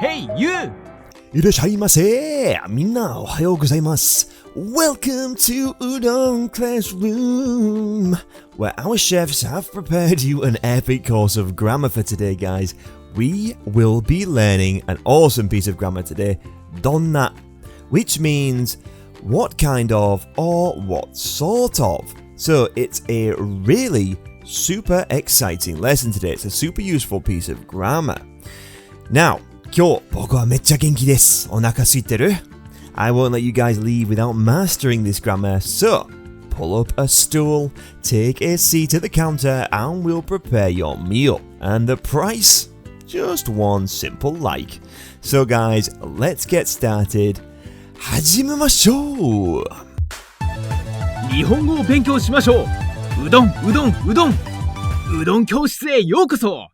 Hey, you! いらっしゃいませ。みんなおはようございます。Welcome to Udon Classroom, where our chefs have prepared you an epic course of grammar for today, guys. We will be learning an awesome piece of grammar today, Donna, which means what kind of or what sort of. So it's a really super exciting lesson today. It's a super useful piece of grammar. Now, 今日僕はめっちゃ元気です。お腹空いてる？ I won't let you guys leave without mastering this grammar, so pull up a stool, take a seat at the counter, and we'll prepare your meal. And the price? Just one simple like. So guys, let's get started. 始めましょう。日本語を勉強しましょう。うどん、うどん、うどん。うどん教室へようこそ。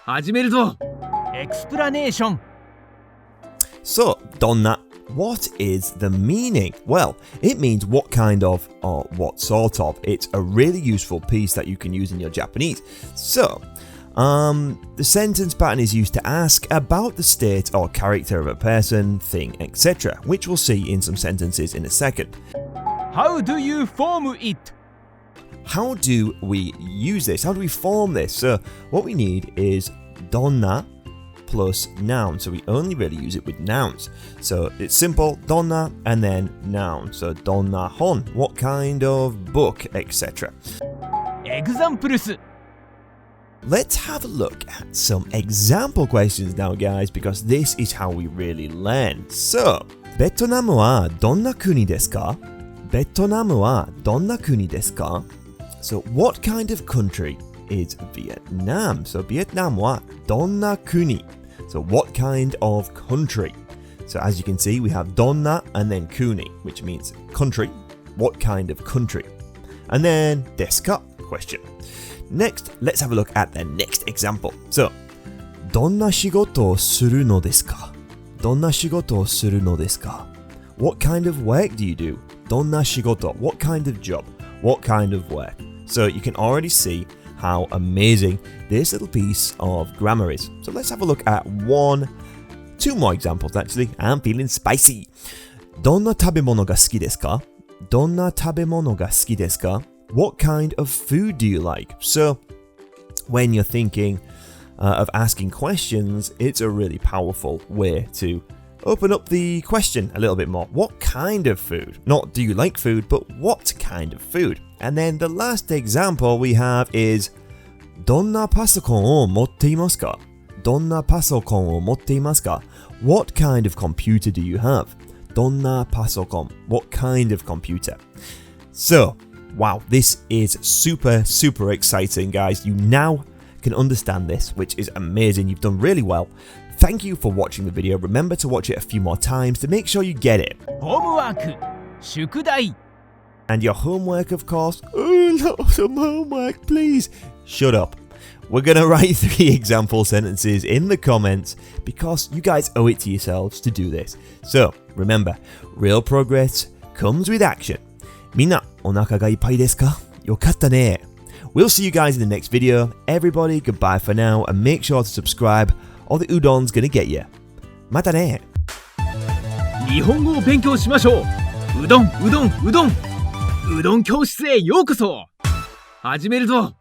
始めるぞ。Explanation. So, Donna, what is the meaning? Well, it means what kind of or what sort of. It's a really useful piece that you can use in your Japanese. So, the sentence pattern is used to ask about the state or character of a person, thing, etc., which we'll see in some sentences in a second. How do you form it? How do we use this? How do we form this? So, what we need is Donna plus noun, so we only really use it with nouns. So it's simple, Donna and then noun. So Donna hon, what kind of book, etc. Examples. Let's have a look at some example questions now, guys, because this is how we really learn. So, ベトナムはどんな国ですか? ベトナムはどんな国ですか? So what kind of country is Vietnam? So Vietnam はどんな国? So what kind of country? So as you can see, we have Donna and then Kuni, which means country. What kind of country? And then desu ka? Question. Next, let's have a look at the next example. So, どんな仕事をするのですか? どんな仕事をするのですか? What kind of work do you do? どんな仕事? What kind of job? What kind of work? So you can already see how amazing this little piece of grammar is. So let's have a look at two more examples actually. I'm feeling spicy. どんな食べ物が好きですか? どんな食べ物が好きですか? What kind of food do you like? So when you're thinking of asking questions, it's a really powerful way to open up the question a little bit more. What kind of food? Not do you like food, but what kind of food? And then the last example we have is どんなパソコンを持っていますか? どんなパソコンを持っていますか? What kind of computer do you have? どんなパソコン? What kind of computer? So, wow, this is super, super exciting, guys. You now can understand this, which is amazing. You've done really well. Thank you for watching the video. Remember to watch it a few more times to make sure you get it. Homework. 宿題. And your homework, of course. Oh, not some homework, please. Shut up. We're going to write 3 example sentences in the comments because you guys owe it to yourselves to do this. So, remember, real progress comes with action. みんな、お腹がいっぱいですか? よかったね. We'll see you guys in the next video. Everybody, goodbye for now and make sure to subscribe or the udon's gonna get you. またね. 日本語を勉強しましょう。うどん、うどん、うどん。うどん教室へようこそ。始めるぞ。